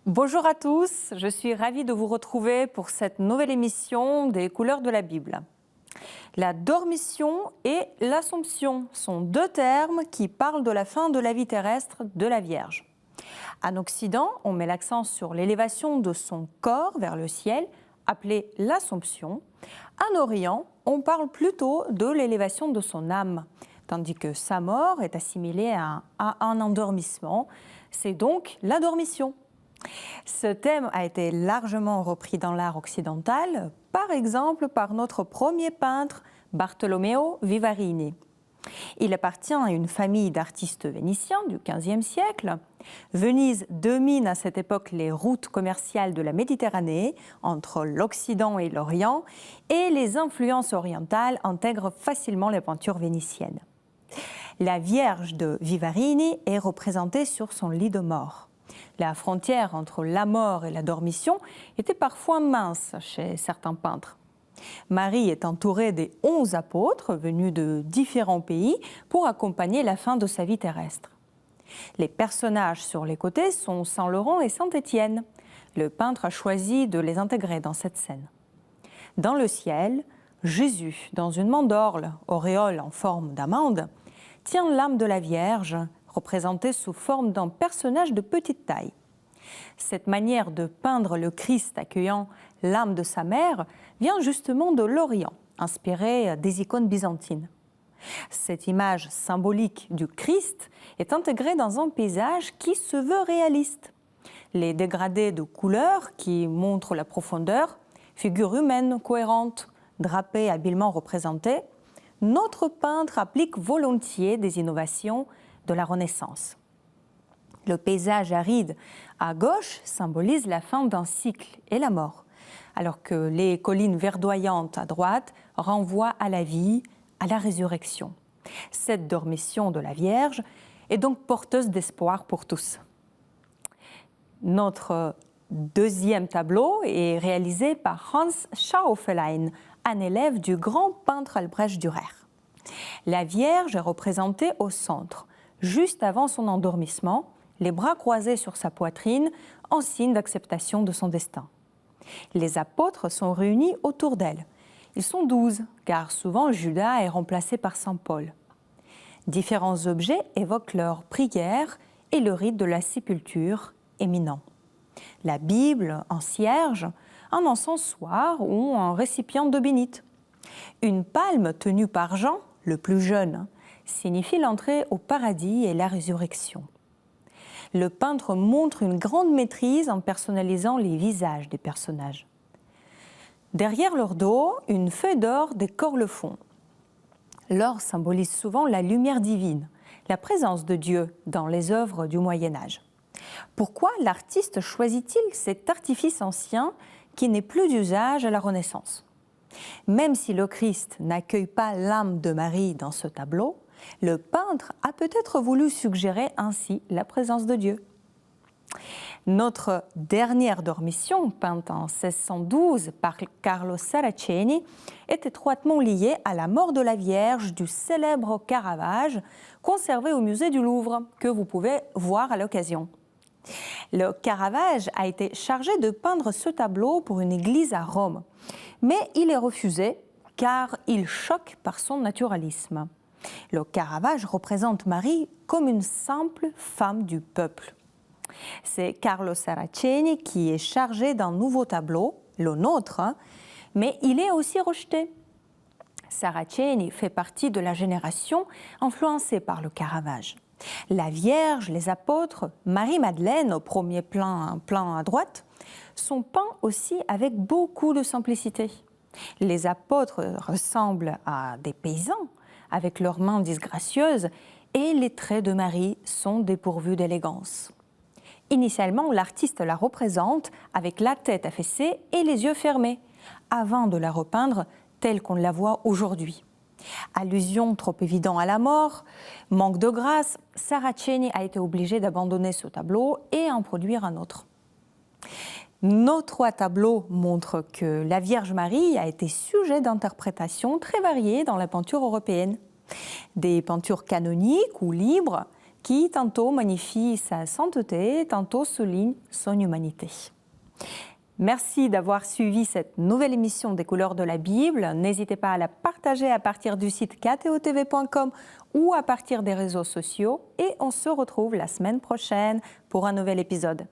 Bonjour à tous, je suis ravie de vous retrouver pour cette nouvelle émission des couleurs de la Bible. La dormition et l'Assomption sont deux termes qui parlent de la fin de la vie terrestre de la Vierge. En Occident, on met l'accent sur l'élévation de son corps vers le ciel, appelée l'Assomption. En Orient, on parle plutôt de l'élévation de son âme, tandis que sa mort est assimilée à un endormissement. C'est donc la dormition. Ce thème a été largement repris dans l'art occidental, par exemple par notre premier peintre, Bartolomeo Vivarini. Il appartient à une famille d'artistes vénitiens du XVe siècle. Venise domine à cette époque les routes commerciales de la Méditerranée, entre l'Occident et l'Orient, et les influences orientales intègrent facilement les peintures vénitiennes. La Vierge de Vivarini est représentée sur son lit de mort. La frontière entre la mort et la dormition était parfois mince chez certains peintres. Marie est entourée des 11 apôtres venus de différents pays pour accompagner la fin de sa vie terrestre. Les personnages sur les côtés sont Saint Laurent et Saint Étienne. Le peintre a choisi de les intégrer dans cette scène. Dans le ciel, Jésus, dans une mandorle, auréole en forme d'amande, tient l'âme de la Vierge, représentée sous forme d'un personnage de petite taille. Cette manière de peindre le Christ accueillant l'âme de sa mère vient justement de l'Orient, inspirée des icônes byzantines. Cette image symbolique du Christ est intégrée dans un paysage qui se veut réaliste. Les dégradés de couleurs qui montrent la profondeur, figures humaines cohérentes, drapées habilement représentées, notre peintre applique volontiers des innovations de la Renaissance. Le paysage aride à gauche symbolise la fin d'un cycle et la mort, alors que les collines verdoyantes à droite renvoient à la vie, à la résurrection. Cette dormition de la Vierge est donc porteuse d'espoir pour tous. Notre deuxième tableau est réalisé par Hans Schaufelein, un élève du grand peintre Albrecht Dürer. La Vierge est représentée au centre, juste avant son endormissement, les bras croisés sur sa poitrine, en signe d'acceptation de son destin. Les apôtres sont réunis autour d'elle. Ils sont 12, car souvent Judas est remplacé par saint Paul. Différents objets évoquent leur prière et le rite de la sépulture éminent. La Bible, un cierge, un encensoir ou un récipient d'eau bénite. Une palme tenue par Jean, le plus jeune, signifie l'entrée au paradis et la résurrection. Le peintre montre une grande maîtrise en personnalisant les visages des personnages. Derrière leur dos, une feuille d'or décore le fond. L'or symbolise souvent la lumière divine, la présence de Dieu dans les œuvres du Moyen-Âge. Pourquoi l'artiste choisit-il cet artifice ancien qui n'est plus d'usage à la Renaissance ? Même si le Christ n'accueille pas l'âme de Marie dans ce tableau, le peintre a peut-être voulu suggérer ainsi la présence de Dieu. Notre dernière dormition, peinte en 1612 par Carlo Saraceni, est étroitement liée à la mort de la Vierge du célèbre Caravage, conservé au musée du Louvre, que vous pouvez voir à l'occasion. Le Caravage a été chargé de peindre ce tableau pour une église à Rome, mais il est refusé car il choque par son naturalisme. Le Caravage représente Marie comme une simple femme du peuple. C'est Carlo Saraceni qui est chargé d'un nouveau tableau, le nôtre, mais il est aussi rejeté. Saraceni fait partie de la génération influencée par le Caravage. La Vierge, les apôtres, Marie-Madeleine au premier plan à droite, sont peints aussi avec beaucoup de simplicité. Les apôtres ressemblent à des paysans, avec leurs mains disgracieuses, et les traits de Marie sont dépourvus d'élégance. Initialement, l'artiste la représente avec la tête affaissée et les yeux fermés, avant de la repeindre telle qu'on la voit aujourd'hui. Allusion trop évidente à la mort, manque de grâce, Saraceni a été obligé d'abandonner ce tableau et en produire un autre. Nos trois tableaux montrent que la Vierge Marie a été sujet d'interprétations très variées dans la peinture européenne. Des peintures canoniques ou libres qui tantôt magnifie sa sainteté, tantôt souligne son humanité. Merci d'avoir suivi cette nouvelle émission des couleurs de la Bible. N'hésitez pas à la partager à partir du site ktotv.com ou à partir des réseaux sociaux. Et on se retrouve la semaine prochaine pour un nouvel épisode.